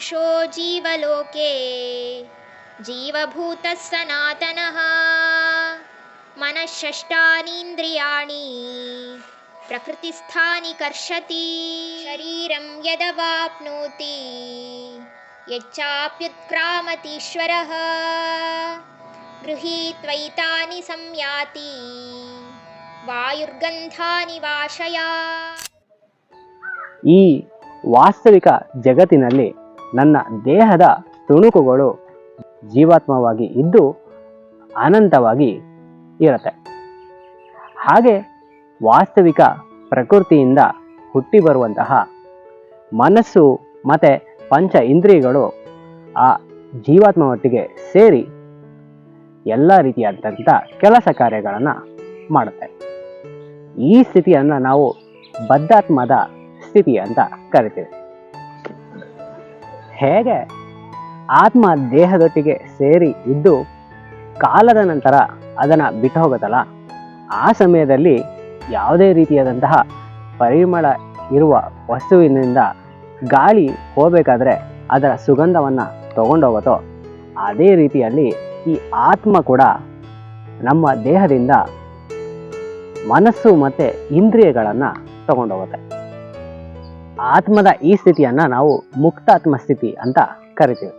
ಅಂಶೋ ಜೀವಲೋಕೆ ಜೀವಭೂತಃ ಸನಾತನಃ ಮನಃಷಷ್ಟಾನೀಂದ್ರಿಯಾಣಿ ಪ್ರಕೃತಿಸ್ಥಾನಿ ಕರ್ಷತಿ ಶರೀರಂ ಯದವಾಪ್ನೋತಿ ಯಚ್ಚಾಪ್ಯುತ್ಕ್ರಾಮತೀಶ್ವರಃ ಗೃಹೀತ್ವೈತಾನಿ ಸಂಯಾತಿ ವಾಯುರ್ಗಂಧಾನಿ ವಾಶಯಾತ್. ಈ ವಾಸ್ತವಿಕ ಜಗತ್ತಿನಲ್ಲಿ ನನ್ನ ದೇಹದ ತುಣುಕುಗಳು ಜೀವಾತ್ಮವಾಗಿ ಇದ್ದು ಅನಂತವಾಗಿ ಇರುತ್ತೆ. ಹಾಗೆ ವಾಸ್ತವಿಕ ಪ್ರಕೃತಿಯಿಂದ ಹುಟ್ಟಿ ಬರುವಂತಹ ಮನಸ್ಸು ಮತ್ತು ಪಂಚ ಇಂದ್ರಿಯಗಳು ಆ ಜೀವಾತ್ಮ ಒಟ್ಟಿಗೆ ಸೇರಿ ಎಲ್ಲ ರೀತಿಯಾದಂಥ ಕೆಲಸ ಕಾರ್ಯಗಳನ್ನು ಮಾಡುತ್ತೆ. ಈ ಸ್ಥಿತಿಯನ್ನು ನಾವು ಬದ್ಧಾತ್ಮದ ಸ್ಥಿತಿ ಅಂತ ಕರಿತೀವಿ. ಹೇಗೆ ಆತ್ಮ ದೇಹದೊಟ್ಟಿಗೆ ಸೇರಿ ಇದ್ದು ಕಾಲದ ನಂತರ ಅದನ್ನು ಬಿಟ್ಟು ಹೋಗುತ್ತಲ್ಲ, ಆ ಸಮಯದಲ್ಲಿ ಯಾವುದೇ ರೀತಿಯಾದಂತಹ ಪರಿಮಳ ಇರುವ ವಸ್ತುವಿನಿಂದ ಗಾಳಿ ಹೋಗಬೇಕಾದ್ರೆ ಅದರ ಸುಗಂಧವನ್ನು ತಗೊಂಡೋಗುತ್ತೋ, ಅದೇ ರೀತಿಯಲ್ಲಿ ಈ ಆತ್ಮ ಕೂಡ ನಮ್ಮ ದೇಹದಿಂದ ಮನಸ್ಸು ಮತ್ತು ಇಂದ್ರಿಯಗಳನ್ನು ತಗೊಂಡೋಗುತ್ತೆ. ಆತ್ಮದ ಈ ಸ್ಥಿತಿಯನ್ನು ನಾವು ಮುಕ್ತಾತ್ಮ ಸ್ಥಿತಿ ಅಂತ ಕರಿತೀವಿ.